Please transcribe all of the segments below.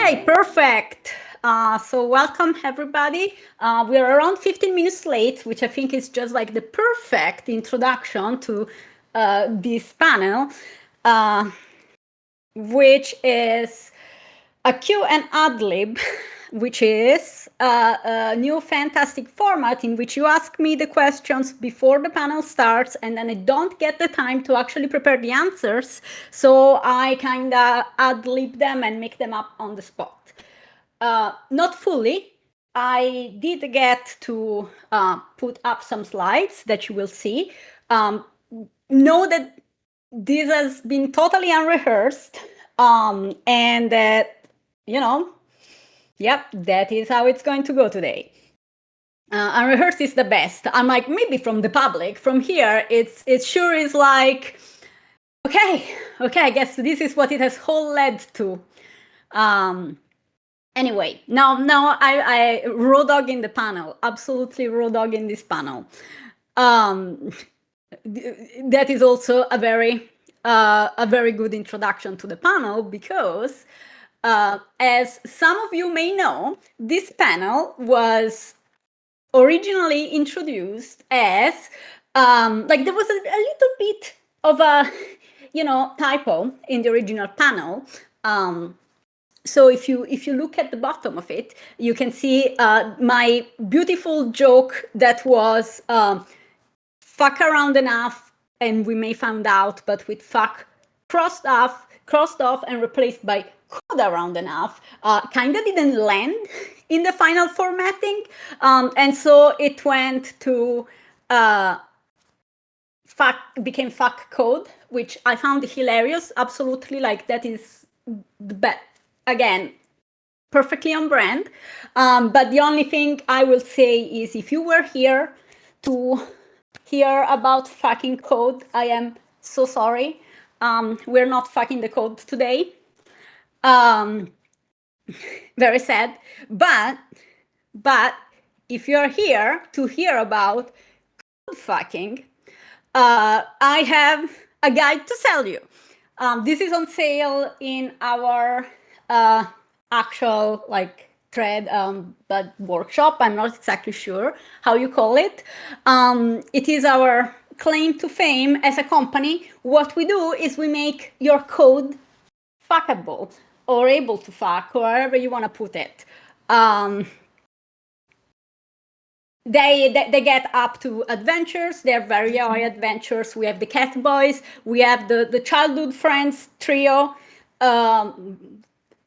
Okay, perfect. So welcome everybody. We are around 15 minutes late, which I think is just like the perfect introduction to this panel, which is a Q&Ad-lib, which is a new fantastic format in which you ask me the questions before the panel starts, and then I don't get the time to actually prepare the answers, so I kind of ad-lib them and make them up on the spot. Not fully. I did get to put up some slides that you will see. Know that this has been totally unrehearsed, and that, you know, yep, that is how it's going to go today. Unrehearsed is the best. I'm like, maybe from the public. From here, it sure is like, okay, I guess this is what it has all led to. Anyway, now I raw dog in the panel, absolutely raw dog in this panel. That is also a very good introduction to the panel, because as some of you may know, this panel was originally introduced as like there was a little bit of a typo in the original panel. So if you look at the bottom of it, you can see my beautiful joke that was fuck around enough and we may find out, but with fuck crossed off and replaced by code around enough, kind of didn't land in the final formatting, and so it went to became fuck code, which I found hilarious. Absolutely, like that is the best. Again, perfectly on brand. But the only thing I will say is, if you were here to hear about fucking code, I am so sorry. We're not fucking the code today. Very sad. But if you're here to hear about code fucking, I have a guide to sell you. This is on sale in our actual thread, but workshop. I'm not exactly sure how you call it. It is our claim to fame as a company. What we do is we make your code fuckable, or able to fuck, or however you want to put it. They get up to adventures. They're very high adventures. We have the cat boys. We have the childhood friends trio.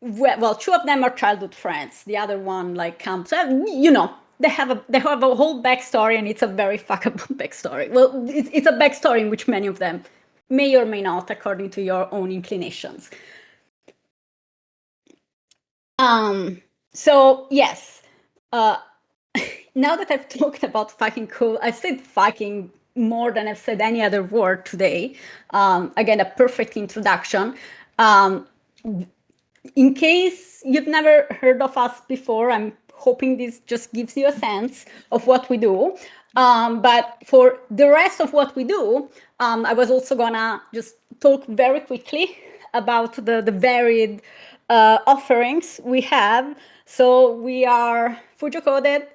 Well, two of them are childhood friends. The other one comes. They have a whole backstory, and it's a very fuckable backstory. Well, it's a backstory in which many of them may or may not, according to your own inclinations. So yes. Now that I've talked about fucking cool, I've said fucking more than I've said any other word today. Again, a perfect introduction. In case you've never heard of us before, I'm hoping this just gives you a sense of what we do. But for the rest of what we do, I was also gonna just talk very quickly about the varied offerings we have. So we are FujoCoded.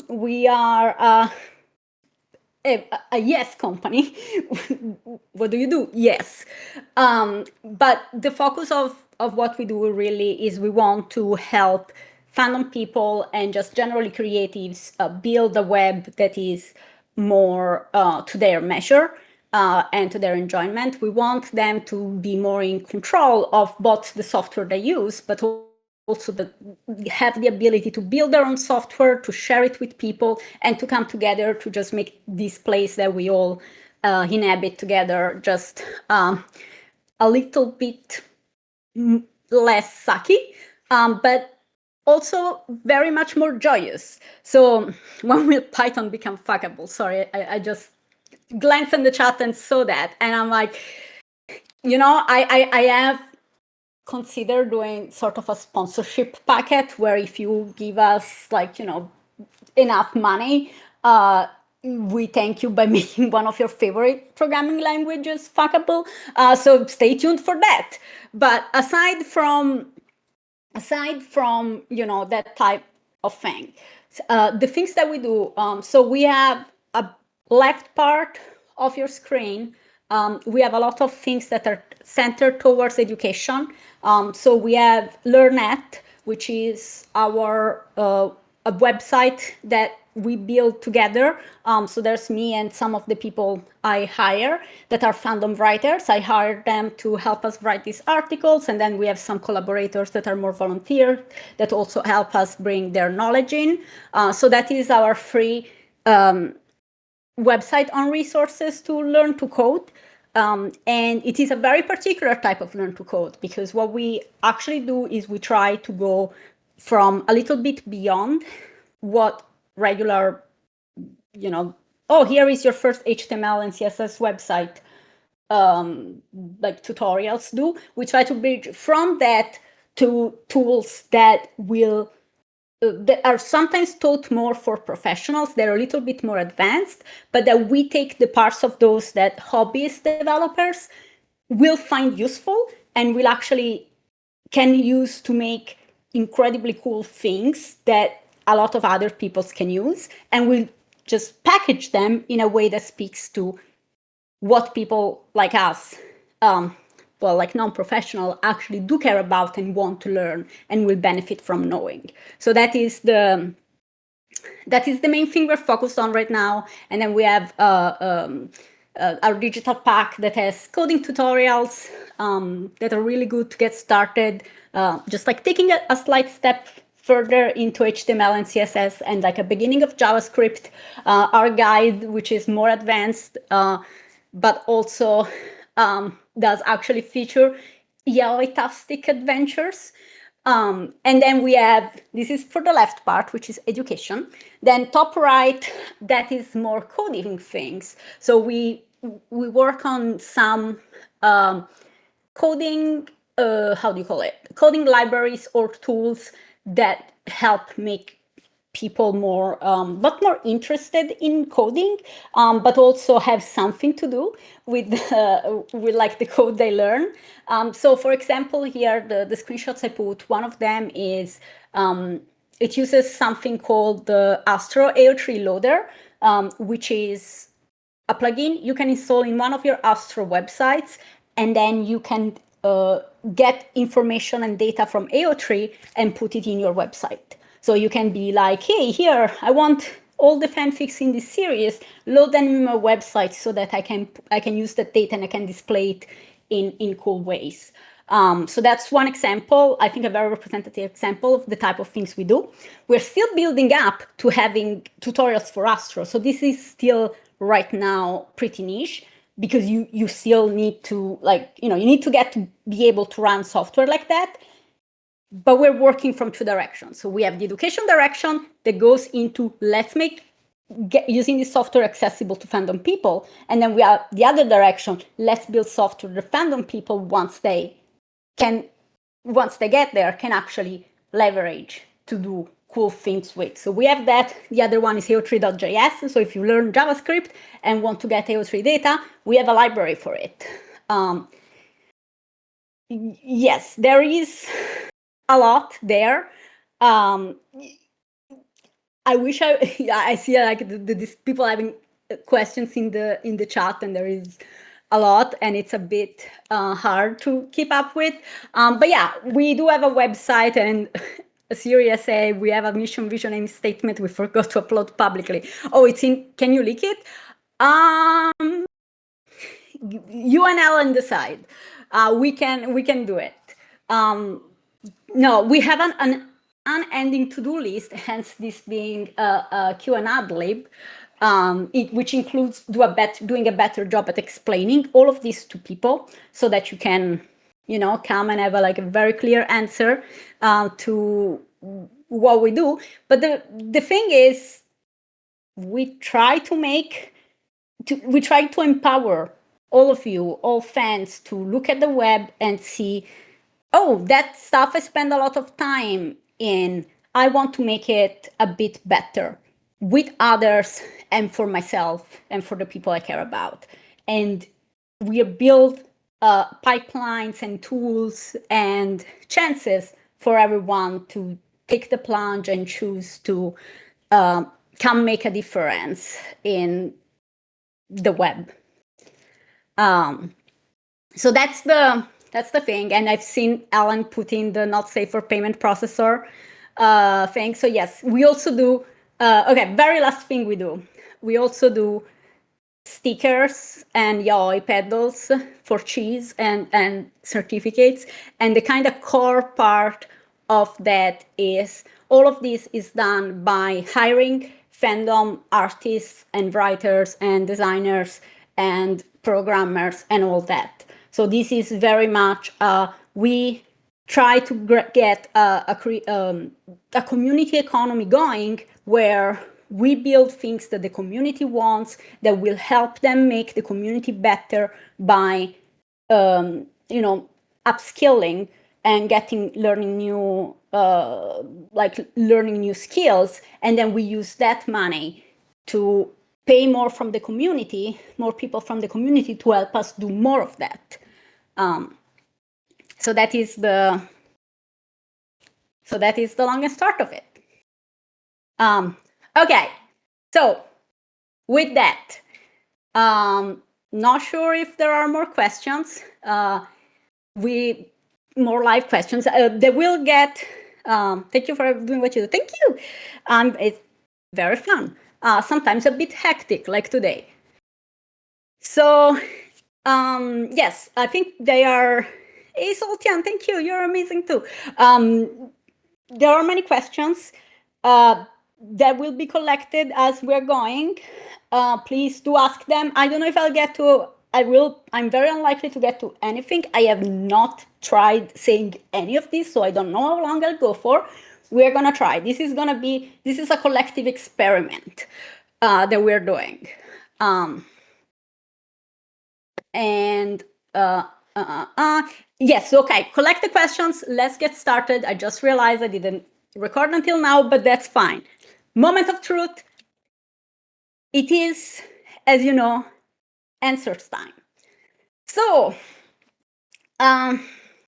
We are a yes company. What do you do? Yes. But the focus of what we do really is we want to help fandom people and just generally creatives build a web that is more to their measure and to their enjoyment. We want them to be more in control of both the software they use, but also have the ability to build their own software, to share it with people, and to come together to just make this place that we all inhabit together just a little bit less sucky, but also very much more joyous. So when will Python become fuckable? Sorry, I just glanced in the chat and saw that, and I'm like, I have consider doing sort of a sponsorship packet where if you give us enough money, we thank you by making one of your favorite programming languages fuckable. So stay tuned for that. But aside from aside from, that type of thing, the things that we do, so we have a left part of your screen, we have a lot of things that are centered towards education. So we have LearnNet, which is our a website that we build together. So there's me and some of the people I hire that are fandom writers. I hire them to help us write these articles. And then we have some collaborators that are more volunteer that also help us bring their knowledge in. So that is our free website on resources to learn to code. And it is a very particular type of learn to code, because what we actually do is we try to go from a little bit beyond what regular, oh, here is your first HTML and CSS website, like tutorials do. We try to bridge from that to tools that will that are sometimes taught more for professionals. They're a little bit more advanced, but that we take the parts of those that hobbyist developers will find useful and will actually can use to make incredibly cool things that a lot of other people can use, and we'll just package them in a way that speaks to what people like us, like non-professional, actually do care about and want to learn and will benefit from knowing. So that is the main thing we're focused on right now. And then we have our digital pack that has coding tutorials that are really good to get started, just like taking a slight step further into HTML and CSS, and like a beginning of JavaScript, our guide, which is more advanced, but also does actually feature Yellow-tastic adventures. And then we have, this is for the left part, which is education. Then top right, that is more coding things. So we work on some coding, how do you call it? Coding libraries or tools that help make people more interested in coding, but also have something to do with like the code they learn. So for example, here the screenshots I put, one of them is it uses something called the Astro AO3 loader, which is a plugin you can install in one of your Astro websites, and then you can get information and data from AO3 and put it in your website. So you can be like, hey, here, I want all the fanfics in this series, load them in my website so that I can use that data and I can display it in cool ways. So that's one example, I think a very representative example of the type of things we do. We're still building up to having tutorials for Astro. So this is still right now pretty niche, because you still need to you need to get to be able to run software like that. But we're working from two directions. So we have the education direction that goes into let's make using this software accessible to fandom people. And then we have the other direction, let's build software the fandom people, once they get there, can actually leverage to do cool things with. So we have that. The other one is AO3.js. So if you learn JavaScript and want to get AO3 data, we have a library for it. Yes, there is a lot there. I wish I see like these people having questions in the chat, and there is a lot, and it's a bit hard to keep up with. But yeah, we do have a website and a serious essay. We have a mission, vision, and statement we forgot to upload publicly. Oh, it's in. Can you link it? You and Ellen decide. We can do it. No, we have an unending to-do list, hence this being a Q&A-lib, which includes doing a better job at explaining all of this to people, so that you can, come and have a very clear answer to what we do. But the thing is, we try to empower all of you, all fans, to look at the web and see, oh, that stuff I spend a lot of time in, I want to make it a bit better with others and for myself and for the people I care about. And we build pipelines and tools and chances for everyone to take the plunge and choose to come make a difference in the web. So that's the thing. And I've seen Alan put in the not safe for payment processor thing. So yes, we also do, okay, very last thing we do. We also do stickers and yaoi pedals for cheese and certificates. And the kind of core part of that is all of this is done by hiring fandom artists and writers and designers and programmers and all that. So this is very much, we try to get a community economy going where we build things that the community wants that will help them make the community better by, upskilling and learning new skills. And then we use that money to pay more people from the community to help us do more of that. So that is the long and short of it. Okay, so with that, not sure if there are more questions. More live questions. They will get. Thank you for doing what you do. Thank you. It's very fun. Sometimes a bit hectic, like today. So, yes, I think they are. Hey, Soltian, thank you. You're amazing too. There are many questions that will be collected as we're going. Please do ask them. I don't know if I'll get to. I'm very unlikely to get to anything. I have not tried saying any of this, so I don't know how long I'll go for. We're gonna try. This is a collective experiment that we're doing. Yes, okay, collect the questions. Let's get started. I just realized I didn't record until now, but that's fine. Moment of truth. It is, as you know, answers time. So,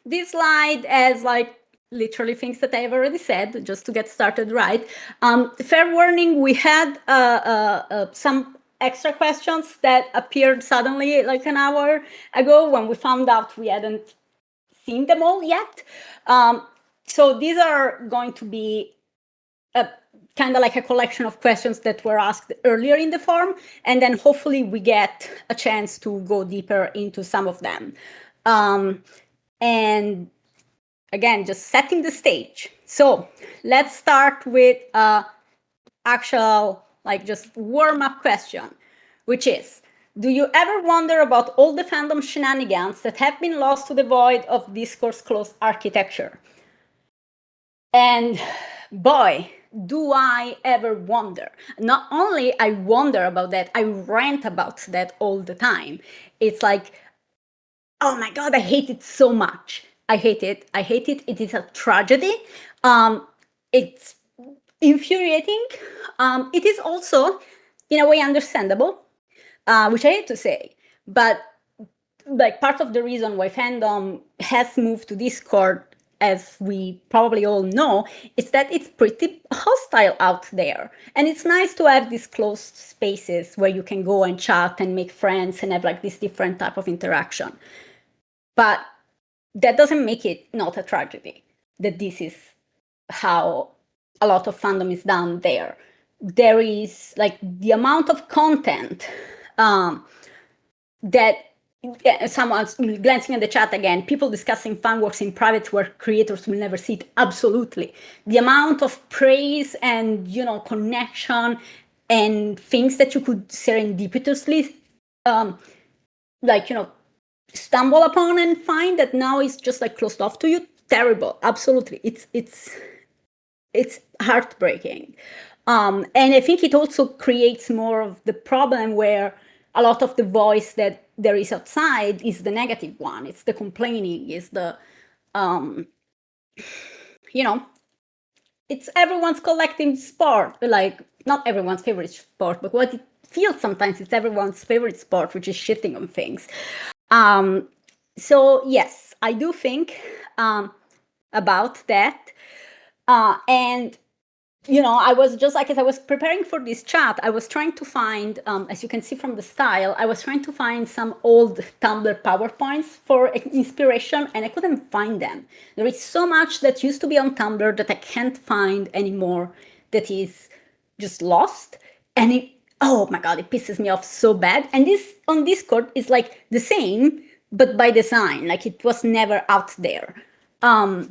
this slide has literally things that I've already said, just to get started right. Fair warning, we had some extra questions that appeared suddenly like an hour ago when we found out we hadn't seen them all yet. So these are going to be kind of like a collection of questions that were asked earlier in the form, and then hopefully we get a chance to go deeper into some of them. And again, just setting the stage. So let's start with actual, just warm-up question, which is, do you ever wonder about all the fandom shenanigans that have been lost to the void of discourse closed architecture? And boy, do I ever wonder. Not only I wonder about that, I rant about that all the time. It's like, oh my God, I hate it so much. I hate it. It is a tragedy. It's infuriating. It is also, in a way, understandable, which I hate to say. But part of the reason why fandom has moved to Discord, as we probably all know, is that it's pretty hostile out there. And it's nice to have these closed spaces where you can go and chat and make friends and have this different type of interaction. But that doesn't make it not a tragedy, that this is how a lot of fandom is done there. There is the amount of content that someone's glancing at the chat again, people discussing fanworks in private where creators will never see it. Absolutely. The amount of praise and, connection and things that you could serendipitously, stumble upon and find that now is just closed off to you. Terrible. Absolutely. It's heartbreaking. And I think it also creates more of the problem where a lot of the voice that there is outside is the negative one. It's the complaining, is the, it's everyone's collective sport. Not everyone's favorite sport, but what it feels sometimes it's everyone's favorite sport, which is shitting on things. So yes, I do think about that. And I was just like, as I was preparing for this chat, I was trying to find, as you can see from the style, I was trying to find some old Tumblr PowerPoints for inspiration, and I couldn't find them. There is so much that used to be on Tumblr that I can't find anymore, that is just lost. And oh my God, it pisses me off so bad. And this on Discord is like the same, but by design, like it was never out there. I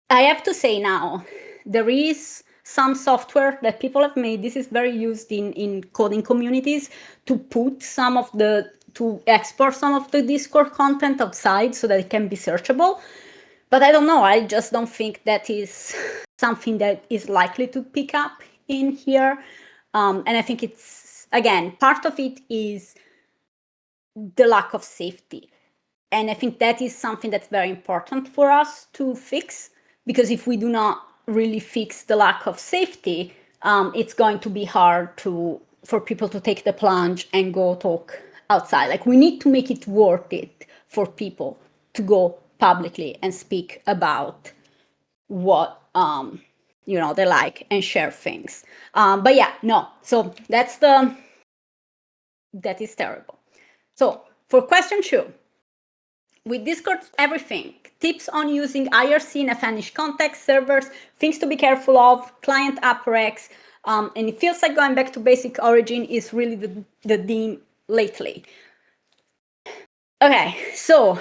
have to say now, there is some software that people have made. This is very used in coding communities to put to export some of the Discord content outside so that it can be searchable. But I don't know, I just don't think that is something that is likely to pick up in here. And I think it's, again, part of it is the lack of safety. And I think that is something that's very important for us to fix, because if we do not really fix the lack of safety, it's going to be hard for people to take the plunge and go talk outside. Like, we need to make it worth it for people to go publicly and speak about what they like and share things. But yeah, no. So that is terrible. So for question 2. With Discord, everything. Tips on using IRC in a Finnish context, servers, things to be careful of, client app recs, and it feels like going back to basic origin is really the theme lately. Okay, so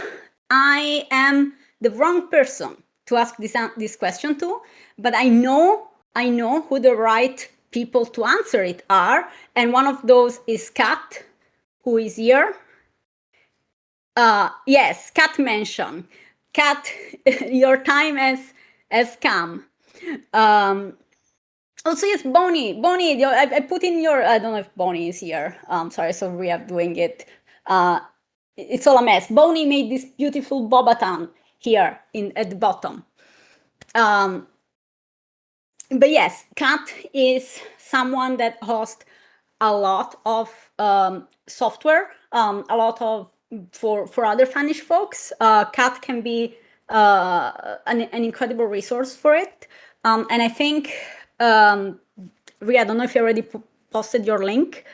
I am the wrong person to ask this question to, but I know who the right people to answer it are, and one of those is Kat, who is here. Yes, Kat mentioned. Kat, your time has come. Also, yes, Bonnie, I put in your, I don't know if Bonnie is here. Sorry, so we are doing it. It's all a mess. Bonnie made this beautiful Boba here at the bottom. But yes, Kat is someone that hosts a lot of software, a lot of for other Finnish folks. Kat can be an incredible resource for it. And I think, Ria, I don't know if you already posted your link.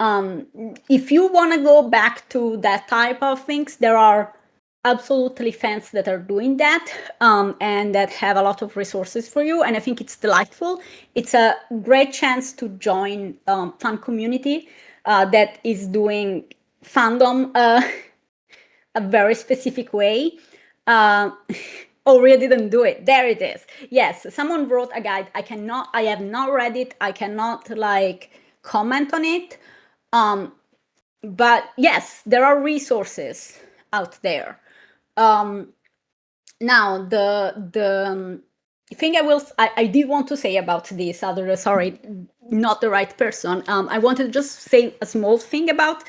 If you want to go back to that type of things, there are absolutely fans that are doing that, and that have a lot of resources for you. And I think it's delightful. It's a great chance to join fan community that is doing fandom a very specific way. Oh, Ria didn't do it. There it is. Yes, someone wrote a guide. I have not read it. I cannot comment on it. But yes, there are resources out there. Now, the thing I did want to say about this, sorry, not the right person. I wanted to just say a small thing about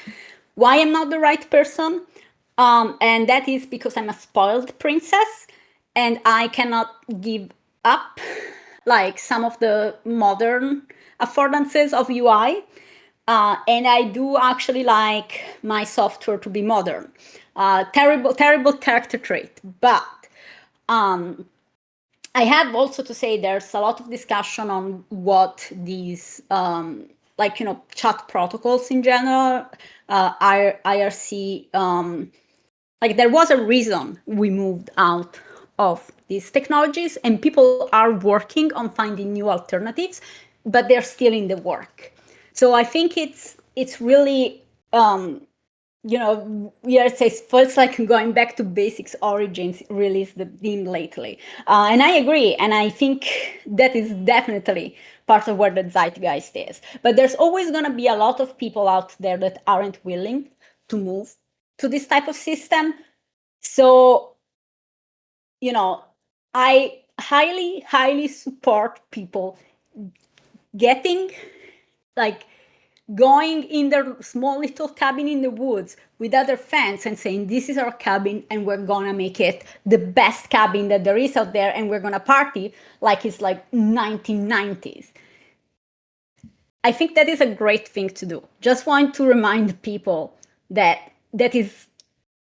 why I'm not the right person. And that is because I'm a spoiled princess and I cannot give up some of the modern affordances of UI. And I do actually like my software to be modern. Terrible character trait. But I have also to say there's a lot of discussion on what these, chat protocols in general, IRC, there was a reason we moved out of these technologies, and people are working on finding new alternatives, but they're still in the work. So I think it's really, it feels like going back to basics origins really is the theme lately. And I agree. And I think that is definitely part of where the zeitgeist is. But there's always going to be a lot of people out there that aren't willing to move to this type of system. So, I highly, highly support people getting going in their small little cabin in the woods with other fans and saying, this is our cabin and we're gonna make it the best cabin that there is out there, and we're gonna party like it's 1990s. I think that is a great thing to do. Just want to remind people that is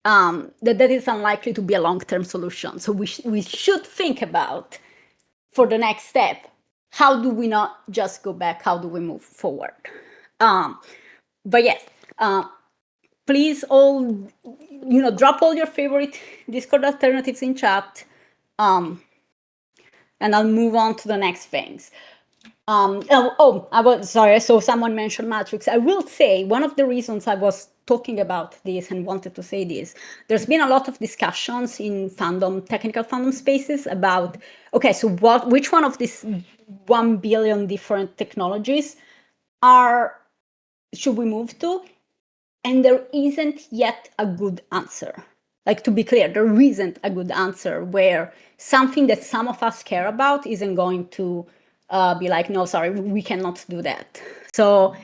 that is unlikely to be a long-term solution. So we should think about, for the next step, how do we not just go back? How do we move forward? But yes, please all, drop all your favorite Discord alternatives in chat, and I'll move on to the next things. Sorry, I saw someone mention Matrix. I will say one of the reasons I was talking about this and wanted to say this, there's been a lot of discussions in fandom, technical fandom spaces about, okay, so which one of these 1 billion different technologies should we move to? And there isn't yet a good answer. Like, to be clear, there isn't a good answer where something that some of us care about isn't going to be like, no, sorry, we cannot do that. So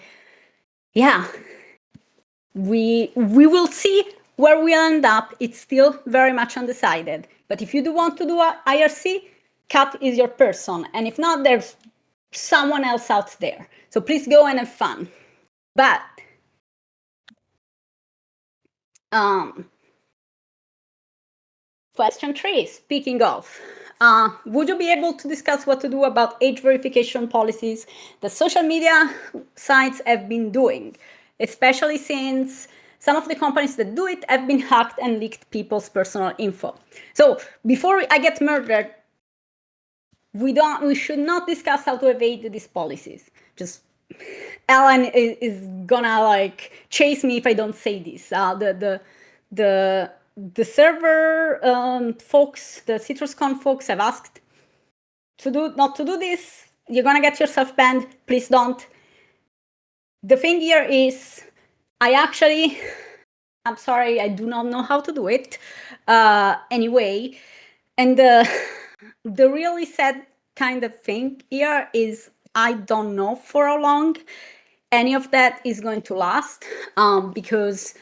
yeah, we will see where we end up. It's still very much undecided. But if you do want to do a IRC, Kat is your person. And if not, there's someone else out there. So please go and have fun. But question 3, speaking of, would you be able to discuss what to do about age verification policies that social media sites have been doing, especially since some of the companies that do it have been hacked and leaked people's personal info? So before I get murdered, we should not discuss how to evade these policies. Just Ellen is gonna like chase me if I don't say this. The server folks, the CitrusCon folks have asked not to do this. You're gonna get yourself banned. Please don't. The thing here is, I'm sorry, I do not know how to do it anyway. And the really sad kind of thing here is I don't know for how long any of that is going to last, because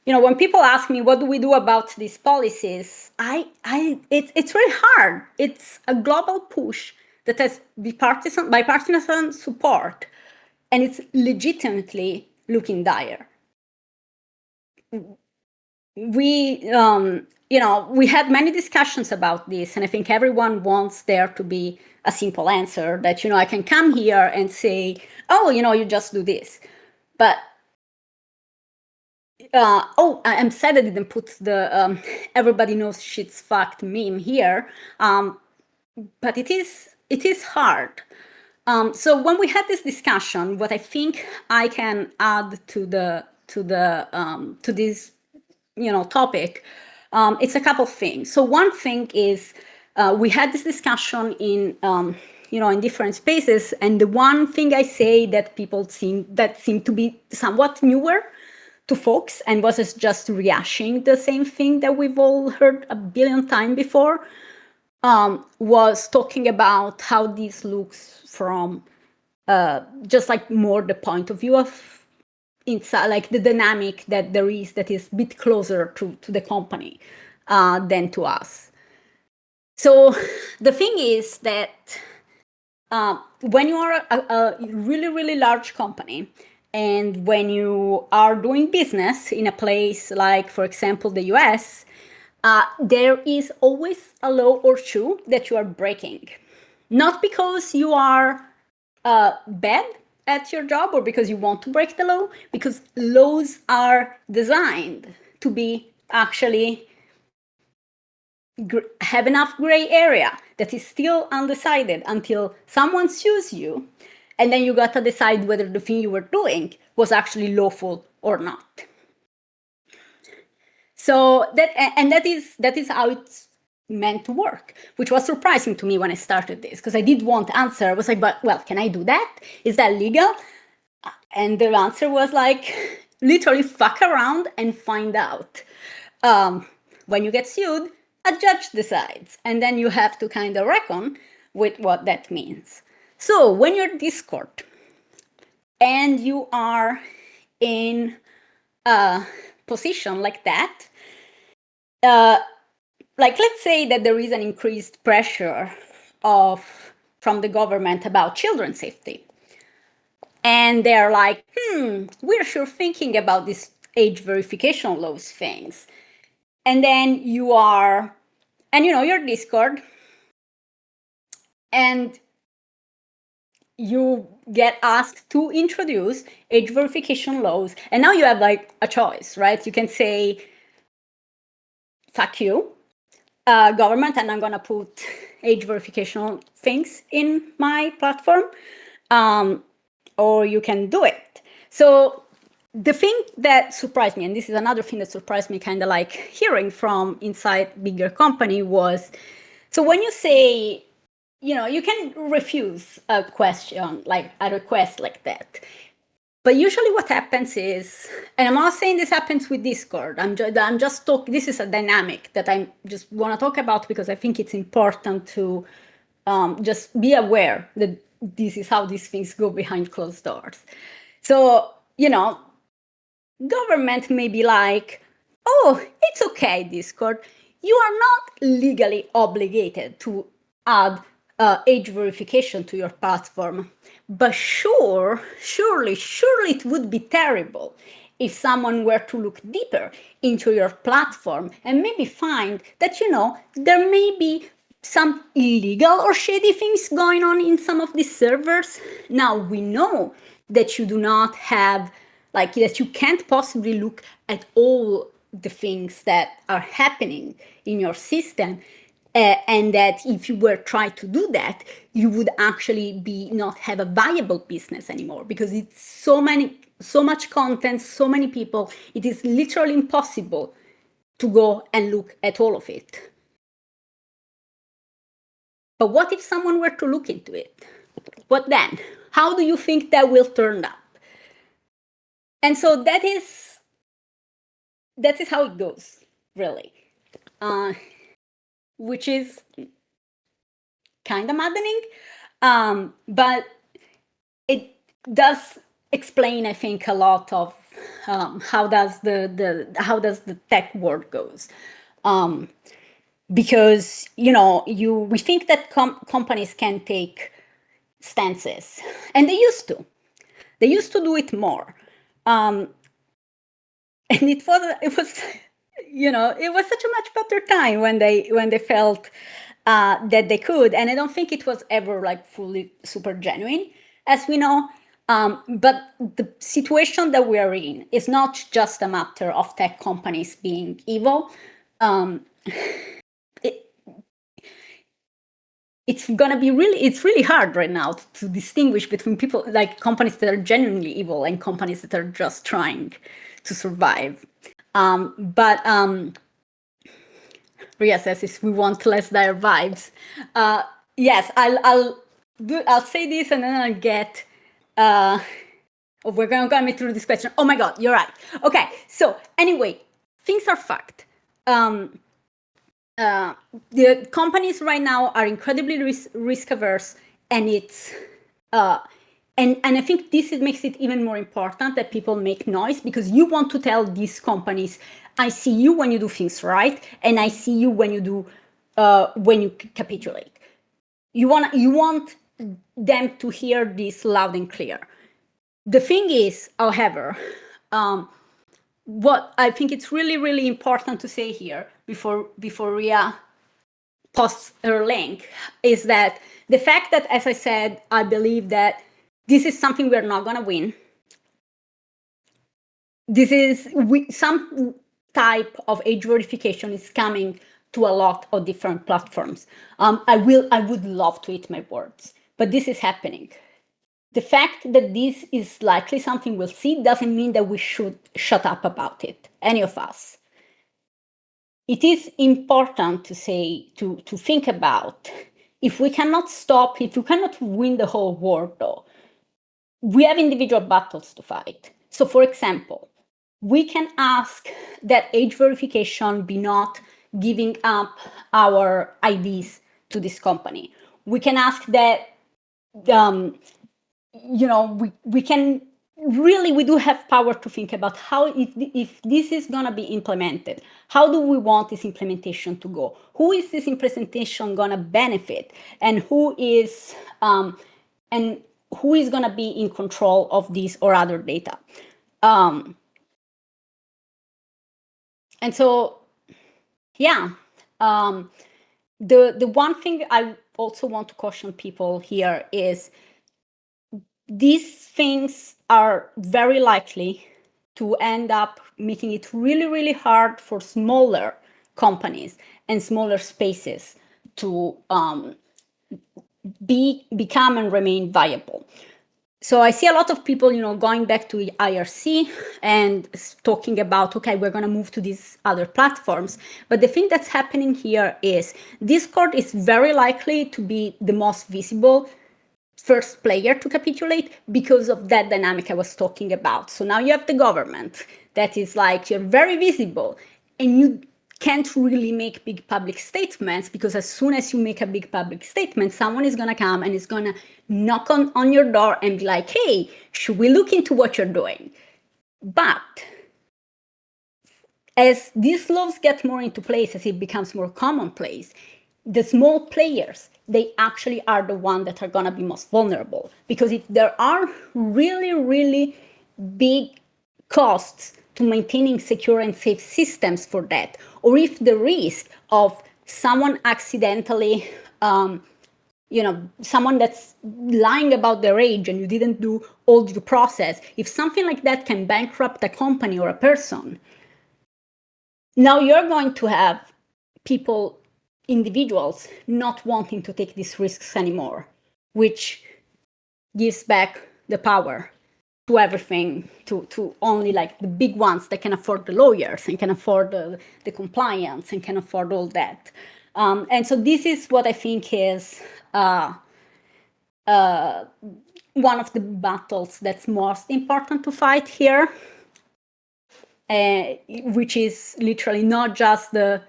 when people ask me what do we do about these policies, it's really hard. It's a global push that has bipartisan support, and it's legitimately looking dire. We had many discussions about this, and I think everyone wants there to be a simple answer that, I can come here and say, oh, you just do this. But I'm sad I didn't put the everybody knows shit's fucked meme here, but it is hard. So when we had this discussion, what I think I can add to this topic, it's a couple things. So one thing is we had this discussion in in different spaces, and the one thing I say that people seem to be somewhat newer to folks and was just rehashing the same thing that we've all heard a billion times before, was talking about how this looks from just like more the point of view of inside, like the dynamic that there is that is a bit closer to the company than to us. So the thing is that when you are a really, really large company, and when you are doing business in a place like, for example, the US, there is always a law or two that you are breaking. Not because you are bad at your job or because you want to break the law, because laws are designed to be actually have enough gray area that is still undecided until someone sues you, and then you got to decide whether the thing you were doing was actually lawful or not. So that is how it's meant to work, which was surprising to me when I started this, because I did want to answer. I was like, but well, can I do that? Is that legal? And the answer was like, literally fuck around and find out. When you get sued, a judge decides, and then you have to kind of reckon with what that means. So when you're Discord and you are in a position like that, like let's say that there is an increased pressure from the government about children's safety, and they're like, we're sure thinking about this age verification laws things. and then you're Discord, and you get asked to introduce age verification laws, and now you have like a choice, right? You can say, fuck you, government, and I'm gonna put age verification things in my platform, or you can do it. So the thing that surprised me, and this is another thing that surprised me, kind of like hearing from inside bigger company, was, so when you say, you can refuse a question, like a request like that. But usually what happens is, and I'm not saying this happens with Discord, I'm just talking, this is a dynamic that I just want to talk about because I think it's important to just be aware that this is how these things go behind closed doors. So, government may be like, oh, it's okay, Discord. You are not legally obligated to add age verification to your platform. But surely it would be terrible if someone were to look deeper into your platform and maybe find that, there may be some illegal or shady things going on in some of these servers. Now, we know that you do not have, that you can't possibly look at all the things that are happening in your system. And that if you were trying to do that, you would actually not have a viable business anymore, because it's so much content, so many people, it is literally impossible to go and look at all of it. But what if someone were to look into it? What then? How do you think that will turn up? And so that is how it goes, really. Which is kind of maddening, but it does explain, I think, a lot of how does the tech world goes, because we think that companies can take stances, and they used to do it more, and it was such a much better time when they felt that they could, and I don't think it was ever like fully super genuine, as we know. But the situation that we are in is not just a matter of tech companies being evil. It's really hard right now to distinguish between people, like companies that are genuinely evil and companies that are just trying to survive. But Ria says, if we want less dire vibes, yes, I'll say this and then I'll get. We're gonna go through this question. Oh my God, you're right. Okay, so anyway, things are fucked. The companies right now are incredibly risk averse, and it's and I think this makes it even more important that people make noise, because you want to tell these companies, I see you when you do things right, and I see you when you do when you capitulate. You want them to hear this loud and clear. The thing is, however, what I think it's really important to say here before Ria posts her link is that the fact that, as I said, I believe that this is something we're not going to win. This is some type of age verification is coming to a lot of different platforms. I would love to eat my words, but this is happening. The fact that this is likely something we'll see doesn't mean that we should shut up about it, any of us. It is important to think about, if we cannot stop, if we cannot win the whole war, though, we have individual battles to fight. So, for example, we can ask that age verification be not giving up our IDs to this company. We can ask that, we can really, we do have power to think about how, if this is going to be implemented, how do we want this implementation to go? Who is this implementation going to benefit? And who is going to be in control of this or other data? And so Yeah. The one thing I also want to caution people here is these things are very likely to end up making it really, really hard for smaller companies and smaller spaces to become and remain viable. So I see a lot of people, going back to IRC and talking about, okay, we're going to move to these other platforms. But the thing that's happening here is Discord is very likely to be the most visible first player to capitulate because of that dynamic I was talking about. So now you have the government that is like, you're very visible and you can't really make big public statements, because as soon as you make a big public statement, someone is going to come and is going to knock on your door and be like, hey, should we look into what you're doing? But as these laws get more into place, as it becomes more commonplace, the small players, they actually are the ones that are going to be most vulnerable. Because if there are really, really big costs to maintaining secure and safe systems for that, or if the risk of someone accidentally, someone that's lying about their age and you didn't do all due process, if something like that can bankrupt a company or a person, now you're going to have people, individuals, not wanting to take these risks anymore, which gives back the power to everything, to only like the big ones that can afford the lawyers and can afford the compliance and can afford all that. And so this is what I think is one of the battles that's most important to fight here, which is literally not just the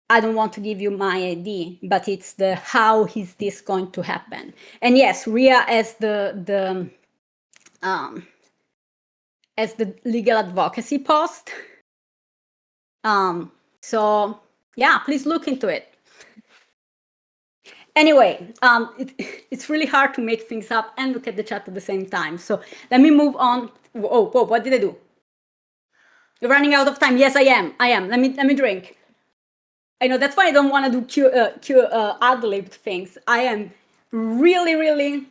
I don't want to give you my ID, but it's the how is this going to happen? And yes, Ria as the legal advocacy post. So yeah, please look into it. Anyway, it's really hard to make things up and look at the chat at the same time. So let me move on. Whoa, what did I do? You're running out of time. Yes, I am. Let me drink. I know that's why I don't want to do Q&Ad-lib things. I am really, really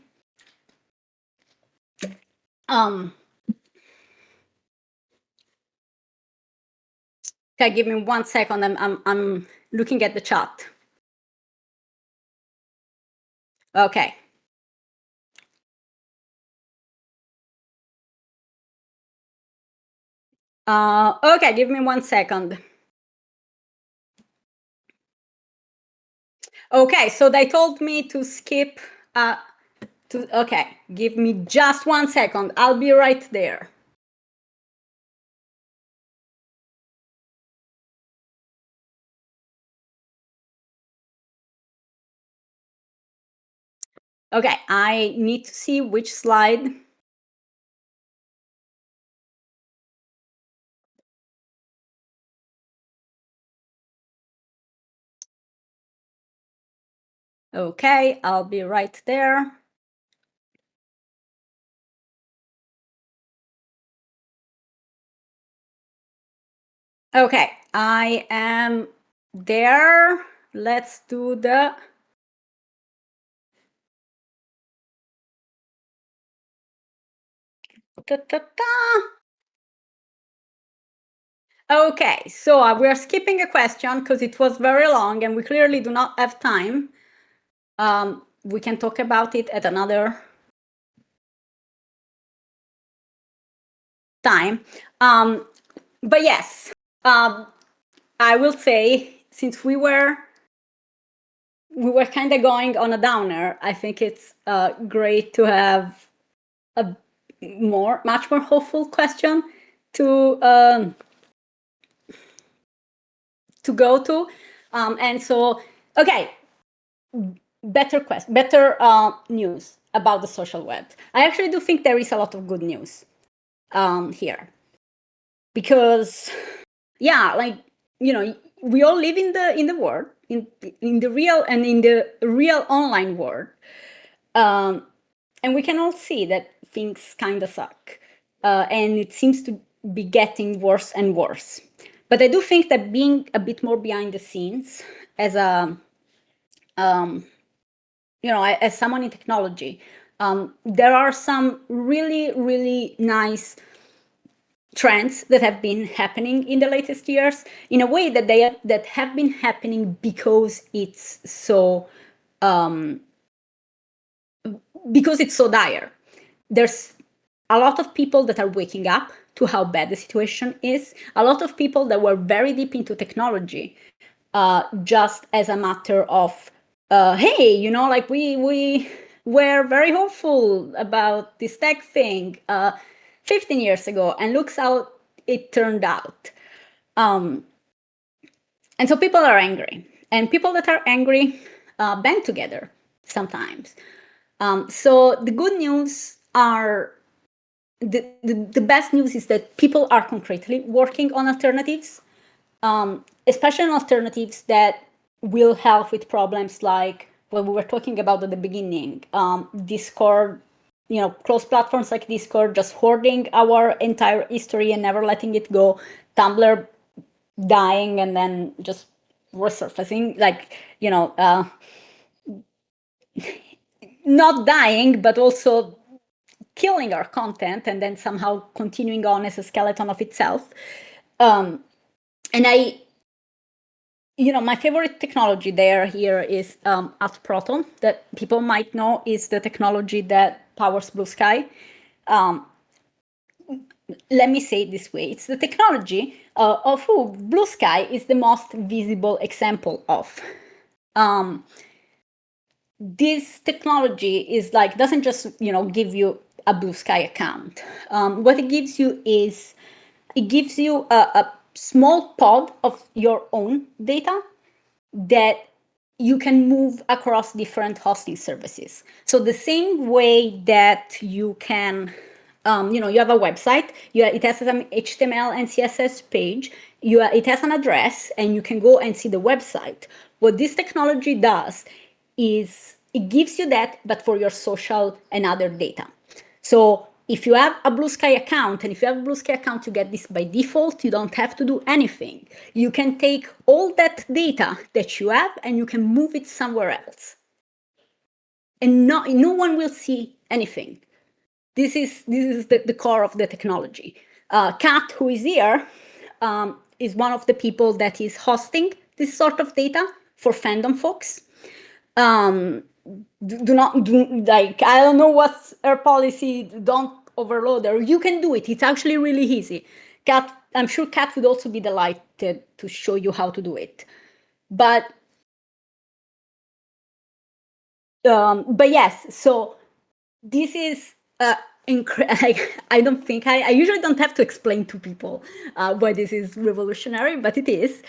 okay, give me 1 second. I'm looking at the chat. Okay. Okay, give me 1 second. Okay, so they told me to skip okay, give me just 1 second. I'll be right there. Okay, I need to see which slide. Okay, I'll be right there. Okay, I am there. Let's do the Okay, so we are skipping a question because it was very long and we clearly do not have time. We can talk about it at another time. But yes, I will say, since we were kind of going on a downer, I think it's great to have a much more hopeful question to go to. And so, okay, better news about the social web. I actually do think there is a lot of good news here, because yeah, like, we all live in the world, in the real and in the real online world, and we can all see that things kind of suck, and it seems to be getting worse and worse. But I do think that being a bit more behind the scenes as a, as someone in technology, there are some really, really nice trends that have been happening in the latest years in a way that have been happening because it's so dire. There's a lot of people that are waking up to how bad the situation is. A lot of people that were very deep into technology, just as a matter of, hey, like we were very hopeful about this tech thing 15 years ago, and looks how it turned out. And so people are angry, and people that are angry band together sometimes. So the good news are, the best news is that people are concretely working on alternatives, especially on alternatives that will help with problems like what we were talking about at the beginning. Discord, closed platforms like Discord just hoarding our entire history and never letting it go. Tumblr dying and then just resurfacing, not dying, but also killing our content and then somehow continuing on as a skeleton of itself. And my favorite technology here is at Proton, that people might know is the technology that powers Blue Sky. Let me say it this way. It's the technology of who Blue Sky is the most visible example of. This technology is doesn't just, give you a Blue Sky account. What it gives you is, it gives you a small pod of your own data that you can move across different hosting services. So the same way that you can, you have a website, it has some HTML and CSS page, it has an address, and you can go and see the website. What this technology does is it gives you that, but for your social and other data. So if you have a Blue Sky account, and if you have a Blue Sky account, you get this by default. You don't have to do anything. You can take all that data that you have and you can move it somewhere else. And no one will see anything. This is the core of the technology. Kat, who is here, is one of the people that is hosting this sort of data for Fandom folks. I don't know what's her policy, don't overload her. You can do it. It's actually really easy. Kat, I'm sure Kat would also be delighted to show you how to do it. But yes, so this is I don't think I usually don't have to explain to people why this is revolutionary, but it is.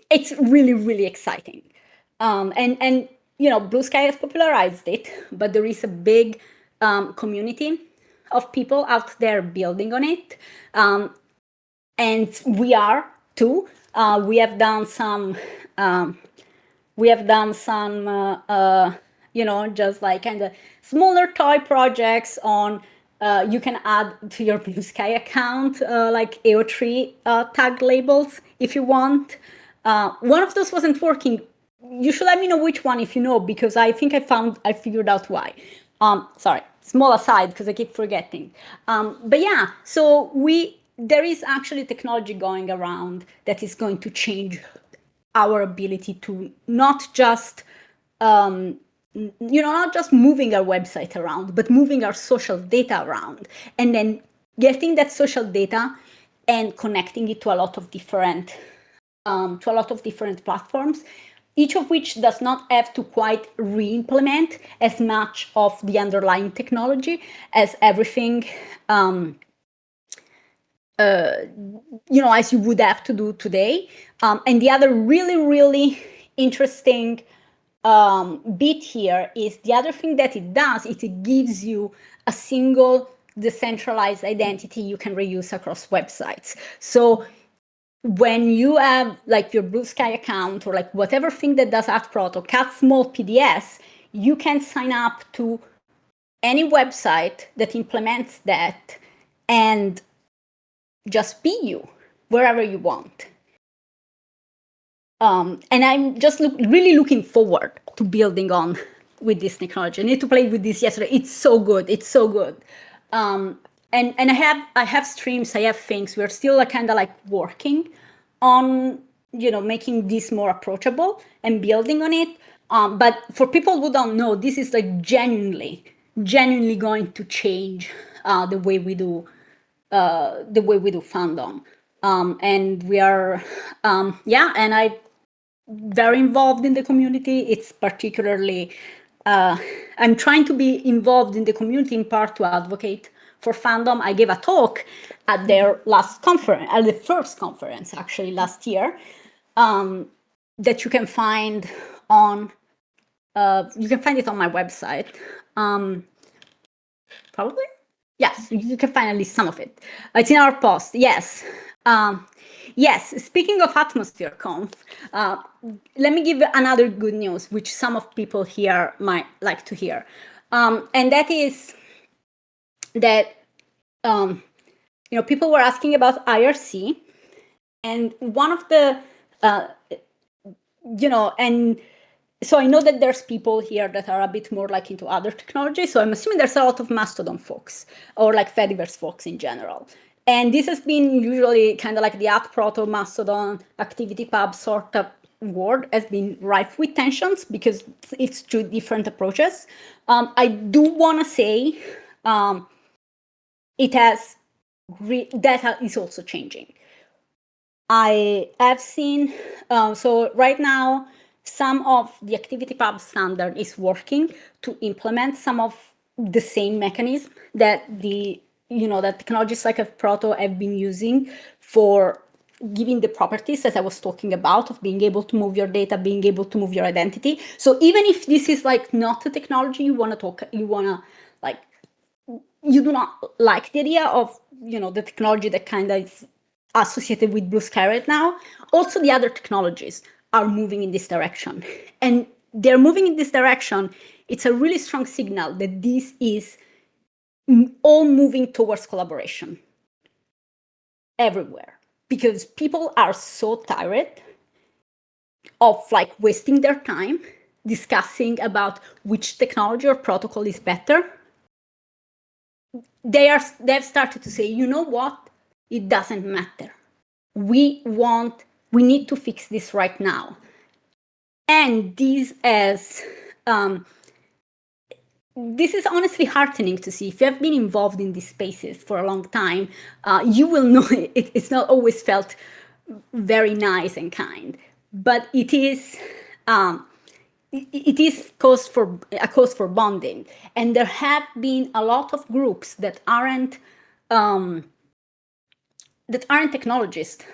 It's really, really exciting. And Blue Sky has popularized it, but there is a big community of people out there building on it. And we are too. We have done some, just kind of smaller toy projects on, you can add to your Blue Sky account, like AO3 tag labels if you want. One of those wasn't working. You should let me know which one if you know, because I think I figured out why. Sorry, small aside, because I keep forgetting. But yeah, so there is actually technology going around that is going to change our ability to not just, not just moving our website around, but moving our social data around, and then getting that social data and connecting it to a lot of different platforms, each of which does not have to quite re-implement as much of the underlying technology as everything, as you would have to do today. And the other really, really interesting bit here is the other thing that it does is it gives you a single decentralized identity you can reuse across websites. So when you have your Blue Sky account or whatever thing that does @prot or cat small PDS, you can sign up to any website that implements that, and just be you wherever you want. And I'm just really looking forward to building on with this technology. I need to play with this yesterday. It's so good. It's so good. And I have streams. I have things. We're still kind of like working on making this more approachable and building on it. But for people who don't know, this is like genuinely going to change the way we do fandom. And we are and I very involved in the community. It's particularly I'm trying to be involved in the community in part to advocate for fandom. I gave a talk at their last conference, at the first conference actually last year, that you can find on it on my website. Probably, yes, you can find at least some of it. It's in our post. Yes. Yes, speaking of Atmosphere Conf, let me give another good news, which some of people here might like to hear. And that is that, people were asking about IRC, and one of the, and so I know that there's people here that are a bit more like into other technologies. So I'm assuming there's a lot of Mastodon folks or like Fediverse folks in general. And this has been usually kind of like the @proto Mastodon ActivityPub sort of world has been rife with tensions because it's two different approaches. I do want to say that is also changing. I have seen, so right now, some of the ActivityPub standard is working to implement some of the same mechanism that that technologies like Proto have been using for giving the properties that I was talking about of being able to move your data, being able to move your identity. So even if this is like not a technology you do not like the idea of, the technology that kind of is associated with Blue Sky right now, also the other technologies are moving in this direction. And they're moving in this direction. It's a really strong signal that this is all moving towards collaboration everywhere, because people are so tired of like wasting their time discussing about which technology or protocol is better. They've started to say, you know what? It doesn't matter. We need to fix this right now. And this is honestly heartening to see. If you have been involved in these spaces for a long time, you will know it's not always felt very nice and kind, but it is cause for bonding. And there have been a lot of groups that aren't technologists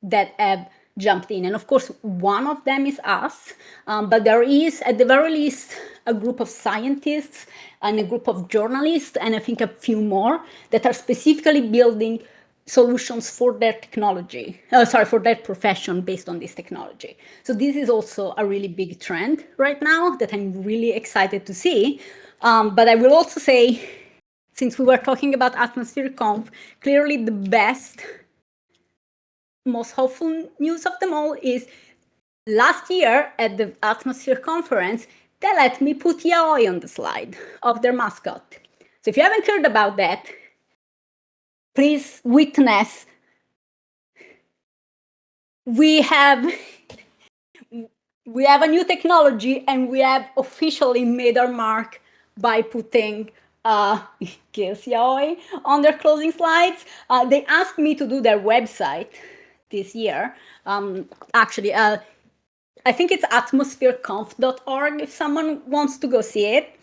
that have jumped in. And of course, one of them is us, but there is, at the very least, a group of scientists and a group of journalists, and I think a few more that are specifically building solutions for their technology, for their profession based on this technology. So this is also a really big trend right now that I'm really excited to see. But I will also say, since we were talking about Atmosphere Conf, clearly the best, most hopeful news of them all is last year at the Atmosphere conference, they let me put yaoi on the slide of their mascot. So if you haven't heard about that, please witness. We have a new technology, and we have officially made our mark by putting Kills Yaoi on their closing slides. They asked me to do their website this year. Actually, I think it's atmosphereconf.org if someone wants to go see it.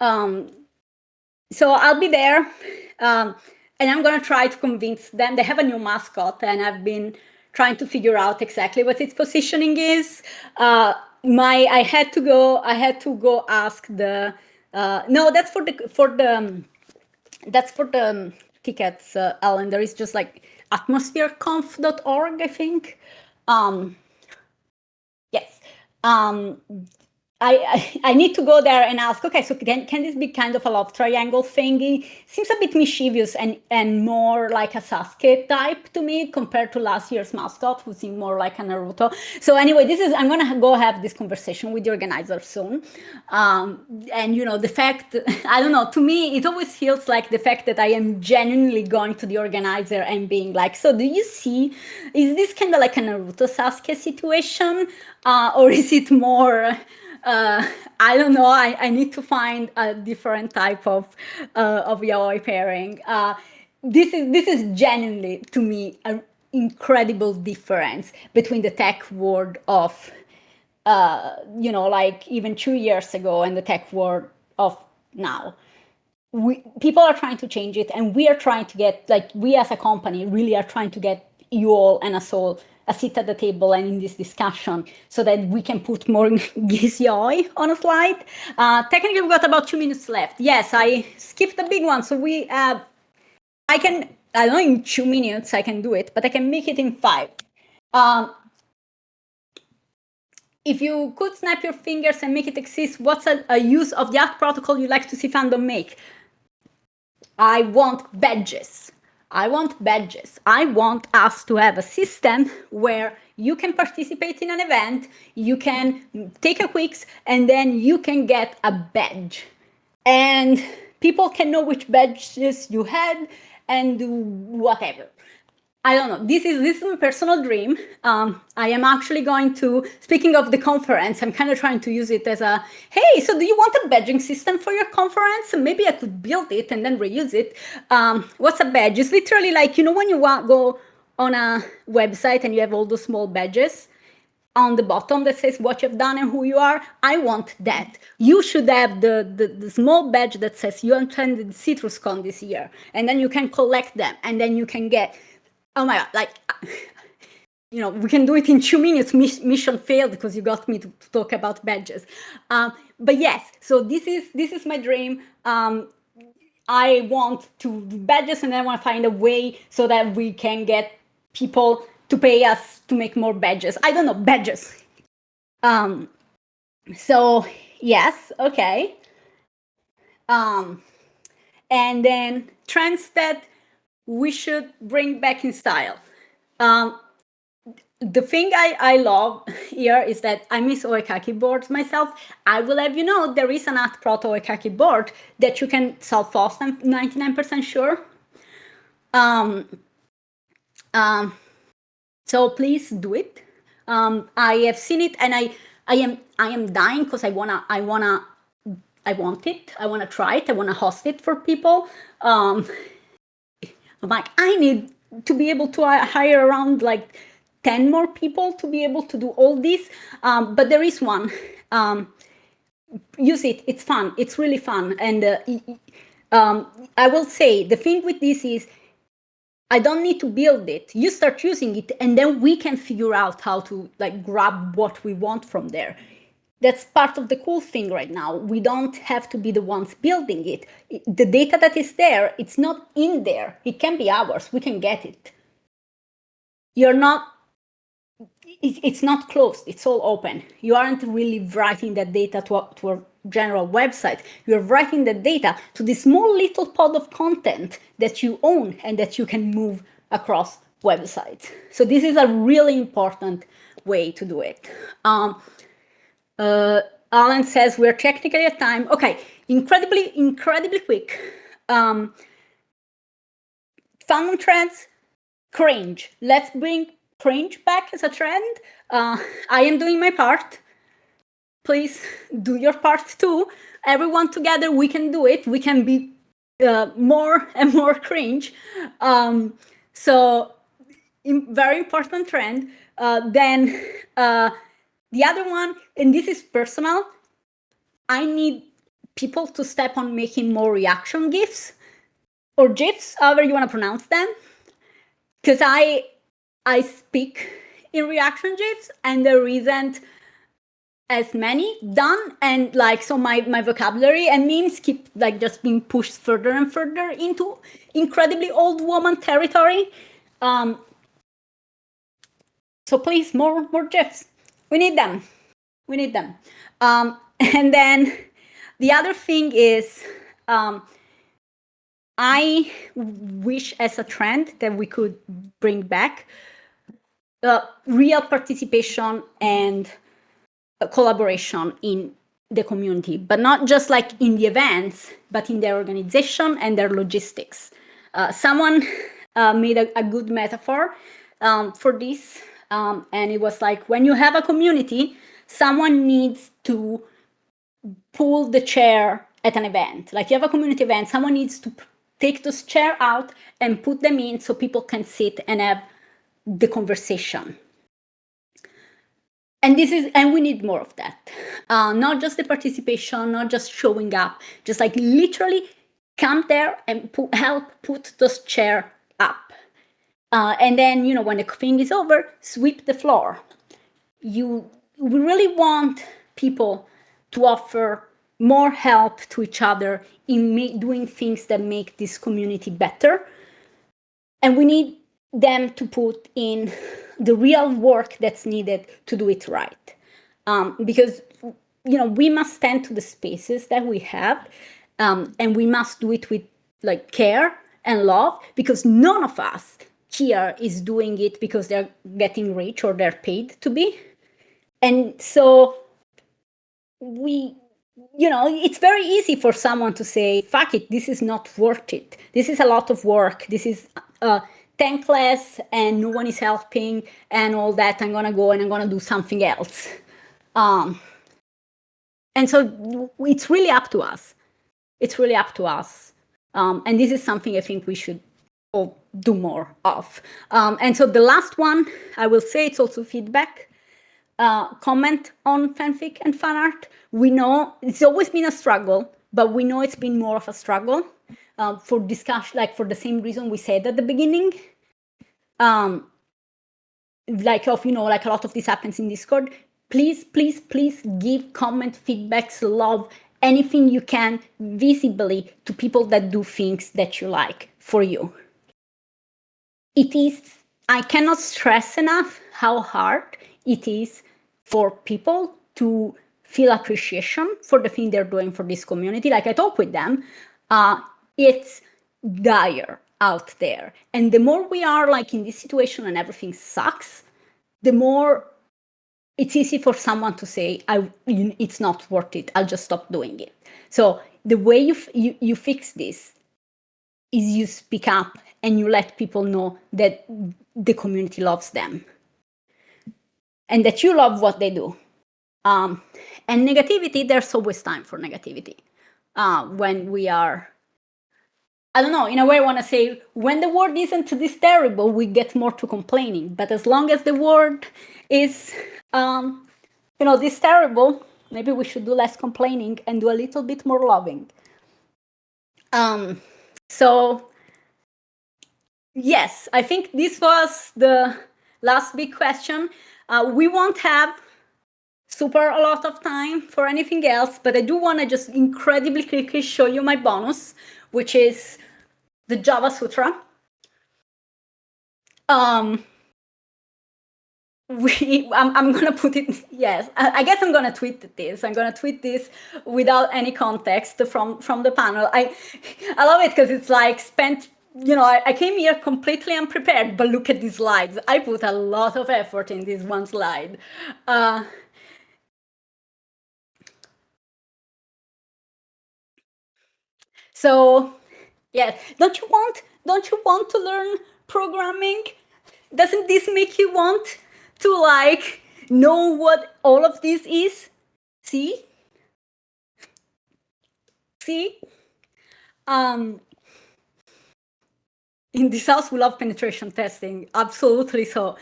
So I'll be there, and I'm going to try to convince them. They have a new mascot, and I've been trying to figure out exactly what its positioning is. I had to go ask the. No, that's for the tickets, Ellen. There is just like atmosphereconf.org, I think. Yes. I need to go there and ask, okay, so can this be kind of a love triangle thingy? Seems a bit mischievous and more like a Sasuke type to me compared to last year's mascot, who seemed more like a Naruto. So anyway, I'm gonna go have this conversation with the organizer soon. And the fact, I don't know, to me, it always feels like the fact that I am genuinely going to the organizer and being like, so do you see, is this kind of like a Naruto Sasuke situation? Or is it more... I don't know. I need to find a different type of yaoi pairing. This is genuinely, to me, an incredible difference between the tech world of like even 2 years ago and the tech world of now. People are trying to change it, and we are trying to get, like, we as a company really are trying to get you all and us all a seat at the table and in this discussion so that we can put more Gizioi on a slide. Technically, we've got about 2 minutes left. Yes, I skipped the big one, so we have, I don't know, in 2 minutes I can do it, but I can make it in 5. If you could snap your fingers and make it exist, what's a use of the art protocol you'd like to see Fandom make? I want badges. I want us to have a system where you can participate in an event, you can take a quiz, and then you can get a badge. And people can know which badges you had and whatever. I don't know. This is my personal dream. I am actually going to, speaking of the conference, I'm kind of trying to use it as a, hey, so do you want a badging system for your conference? Maybe I could build it and then reuse it. What's a badge? It's literally like, when you go on a website and you have all those small badges on the bottom that says what you've done and who you are. I want that. You should have the small badge that says you attended CitrusCon this year, and then you can collect them, and then you can get, oh my God, like, we can do it in 2 minutes. Mission failed because you got me to talk about badges. But yes, so this is my dream. I want to do badges, and then I want to find a way so that we can get people to pay us to make more badges. I don't know, badges. So yes, okay. And then trends that we should bring back in style. The thing I love here is that I miss oekaki boards myself. I will have there is an at proto oekaki board that you can self-host. I'm 99% sure. So please do it. I have seen it, and I am dying because I want it. I want to try it. I want to host it for people. I'm like, I need to be able to hire around like 10 more people to be able to do all this. But there is one. Use it. It's fun. It's really fun. And I will say the thing with this is I don't need to build it. You start using it, and then we can figure out how to like grab what we want from there. That's part of the cool thing right now. We don't have to be the ones building it. The data that is there, it's not in there. It can be ours. We can get it. It's not closed. It's all open. You aren't really writing that data to a general website. You're writing the data to this small little pod of content that you own and that you can move across websites. So this is a really important way to do it. Alan says we're technically at time. Okay, incredibly quick. Fandom trends, cringe. Let's bring cringe back as a trend. I am doing my part. Please do your part too. Everyone together, we can do it. We can be more and more cringe. So very important trend. Then the other one, and this is personal, I need people to step on making more reaction GIFs or GIFs, however you want to pronounce them. Because I speak in reaction GIFs and there isn't as many done, and like so my vocabulary and memes keep like just being pushed further and further into incredibly old woman territory. So please, more GIFs. We need them. And then the other thing is, I wish as a trend that we could bring back real participation and collaboration in the community, but not just like in the events, but in their organization and their logistics. Someone made a good metaphor for this, and it was like, when you have a community, someone needs to pull the chair at an event. Like, you have a community event, someone needs to take those chair out and put them in so people can sit and have the conversation. And we need more of that. Not just the participation, not just showing up, just like literally come there and help put those chair up. And then, when the thing is over, sweep the floor. We really want people to offer more help to each other in doing things that make this community better. And we need them to put in the real work that's needed to do it right. Because, we must tend to the spaces that we have, and we must do it with like care and love, because none of us here is doing it because they're getting rich or they're paid to be. And so it's very easy for someone to say, fuck it, this is not worth it. This is a lot of work. This is thankless and no one is helping and all that. I'm going to go and I'm going to do something else. And so it's really up to us. It's really up to us. And this is something I think we should all do more of. And so the last one, I will say, it's also feedback. Comment on fanfic and fan art. We know it's always been a struggle, but we know it's been more of a struggle for discussion, like for the same reason we said at the beginning. Like a lot of this happens in Discord. Please, please, please give comment, feedbacks, love, anything you can visibly to people that do things that you like for you. I cannot stress enough how hard it is for people to feel appreciation for the thing they're doing for this community. Like, I talk with them, it's dire out there. And the more we are like in this situation and everything sucks, the more it's easy for someone to say, it's not worth it, I'll just stop doing it. So the way you fix this is you speak up and you let people know that the community loves them and that you love what they do. And negativity, there's always time for negativity. When we are, I don't know, in a way I want to say, when the world isn't this terrible, we get more to complaining. But as long as the world is, this terrible, maybe we should do less complaining and do a little bit more loving. So, yes, I think this was the last big question. We won't have super a lot of time for anything else, but I do want to just incredibly quickly show you my bonus, which is the Java Sutra. I'm gonna put it, yes, I guess I'm gonna tweet this. I'm gonna tweet this without any context from the panel. I love it because it's like I came here completely unprepared, but look at these slides. I put a lot of effort in this one slide. So, yeah, don't you want to learn programming? Doesn't this make you want to like know what all of this is? See? In this house, we love penetration testing. Absolutely so.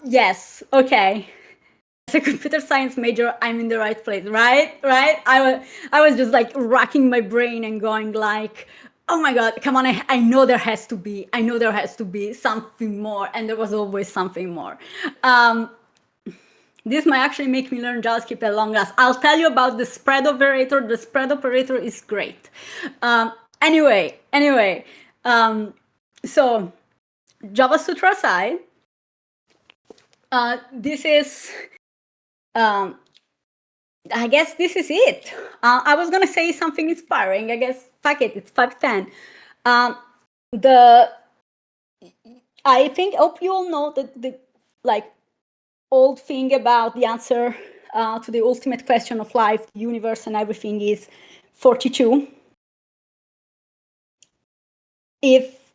Yes. Okay. As a computer science major, I'm in the right place, right? I was just like racking my brain and going like, oh my God, come on, I know there has to be something more. And there was always something more. This might actually make me learn JavaScript at long last. I'll tell you about the spread operator. The spread operator is great. Anyway, so Java Sutra aside, this is I guess this is it. I was gonna say something inspiring. I guess fuck it. It's 5:10. The I think hope you all know that the like old thing about the answer to the ultimate question of life, the universe, and everything is 42. If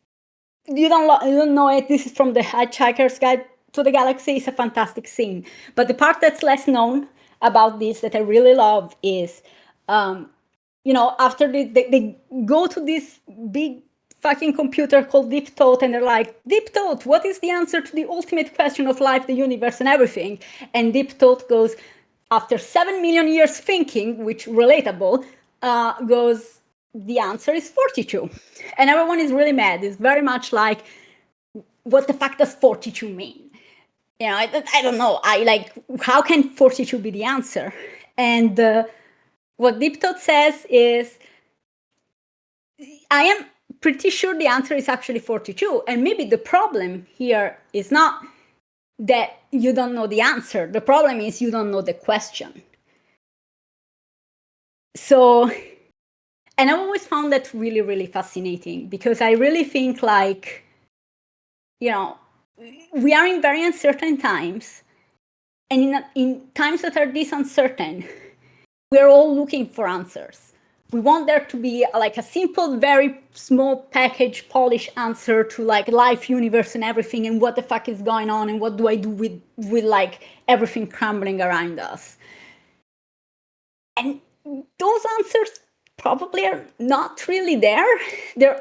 you don't know it, this is from the Hitchhiker's Guide to the Galaxy. It's a fantastic scene. But the part that's less known about this that I really love is, after they go to this big fucking computer called Deep Thought, and they're like, Deep Thought, what is the answer to the ultimate question of life, the universe, and everything? And Deep Thought goes, after 7 million years thinking, which relatable, goes, the answer is 42. And everyone is really mad. It's very much like, what the fuck does 42 mean? I don't know. How can 42 be the answer? And what Deep Thought says is, I am pretty sure the answer is actually 42. And maybe the problem here is not that you don't know the answer. The problem is you don't know the question. So, and I've always found that really, really fascinating, because I really think we are in very uncertain times. And in times that are this uncertain, we're all looking for answers. We want there to be like a simple, very small package, polished answer to like life, universe, and everything, and what the fuck is going on, and what do I do with like everything crumbling around us. And those answers probably are not really there. There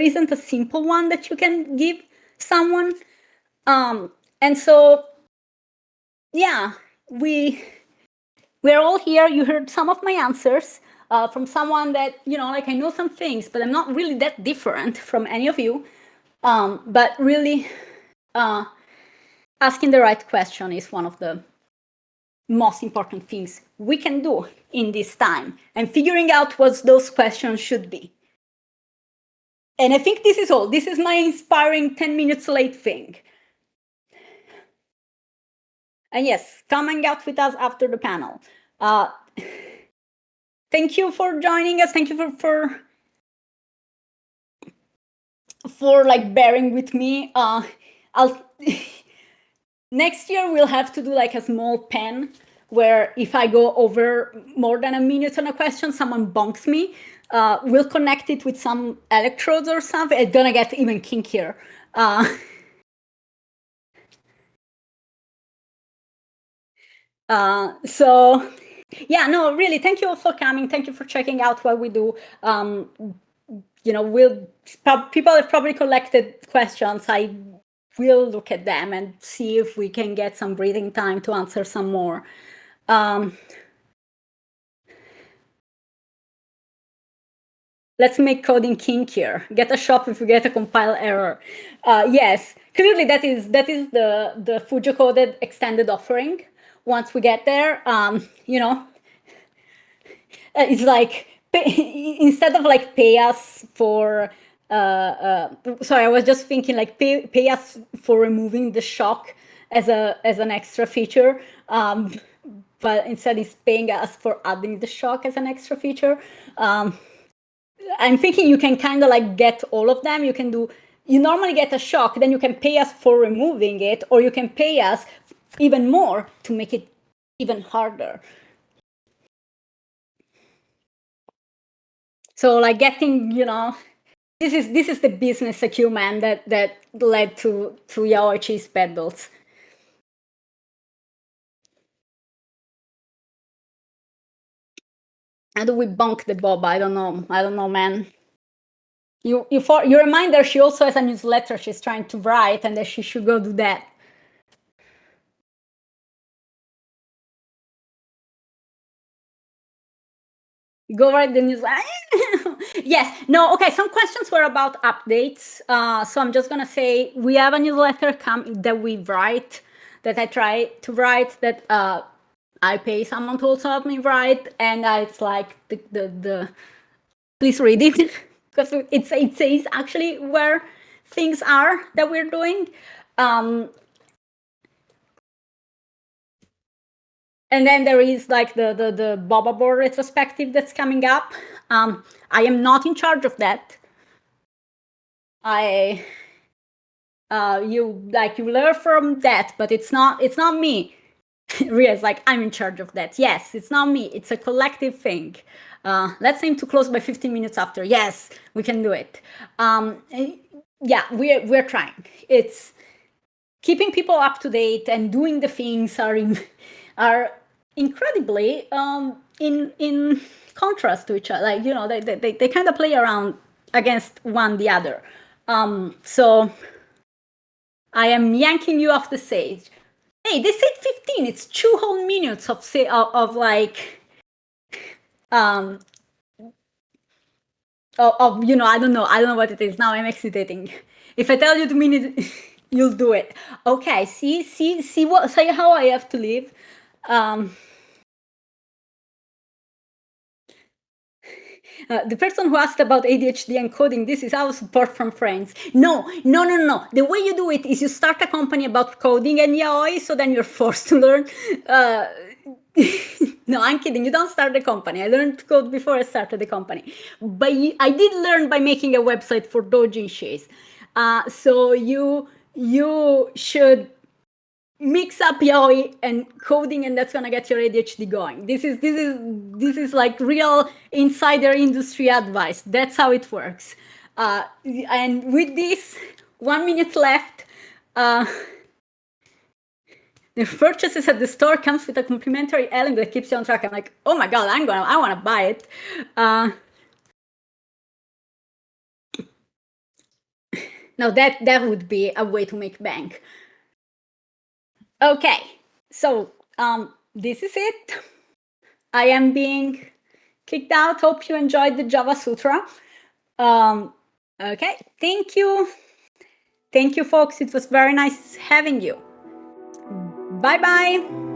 isn't a simple one that you can give someone. And so, yeah, we're all here. You heard some of my answers from someone that, I know some things, but I'm not really that different from any of you. But really, asking the right question is one of the most important things we can do in this time, and figuring out what those questions should be. And I think this is all. This is my inspiring 10 minutes late thing. And yes, come hang out with us after the panel. Thank you for joining us. Thank you for like bearing with me. Next year we'll have to do like a small pen where if I go over more than a minute on a question, someone bonks me. We'll connect it with some electrodes or something. It's gonna get even kinkier. So yeah, no, really, thank you all for coming. Thank you for checking out what we do. People have probably collected questions. I will look at them and see if we can get some breathing time to answer some more. Let's make coding kinkier. Get a shop if you get a compile error. Yes, clearly that is the FujoCoded extended offering. Once we get there, it's like instead of like pay us for. Sorry, I was just thinking like pay us for removing the shock as an extra feature. But instead, it's paying us for adding the shock as an extra feature. I'm thinking you can kind of like get all of them. You normally get a shock, then you can pay us for removing it, or you can pay us even more to make it even harder. So like getting, this is the business acumen that led to yaoi cheese pedals. How do we bonk the Boba? I don't know, man. You remind her she also has a newsletter she's trying to write, and that she should go do that. Go write the newsletter. Yes. No. Okay. Some questions were about updates. So I'm just gonna say we have a newsletter that we write, that I try to write, that I pay someone to also help me write, and it's like the please read it because it says actually where things are that we're doing. And then there is like the Boba board retrospective that's coming up. I am not in charge of that. You learn from that, but it's not me. Ria's like, I'm in charge of that. Yes, it's not me. It's a collective thing. Let's aim to close by 15 minutes after. Yes, we can do it. Yeah, we're trying. It's keeping people up to date and doing the things are incredibly in contrast to each other. Like, you know, they kind of play around against one the other. So I am yanking you off the stage. Hey, they said 15. It's 2 whole minutes of like you know, I don't know what it is. Now I'm hesitating. If I tell you the minute, you'll do it. Okay, see how I have to live. The person who asked about ADHD and coding, this is our support from friends. No. The way you do it is you start a company about coding and yaoi, so then you're forced to learn. No, I'm kidding. You don't start the company. I learned to code before I started the company. But I did learn by making a website for doujinshis. So you should mix up yaoi and coding, and that's gonna get your ADHD going. This is like real insider industry advice. That's how it works. And with this 1 minute left, the purchases at the store comes with a complimentary element that keeps you on track. I'm like, oh my god, I want to buy it. Now that would be a way to make bank. Okay, so this is it. I am being kicked out. Hope you enjoyed the Java Sutra. Okay, thank you. Thank you, folks. It was very nice having you. Bye-bye.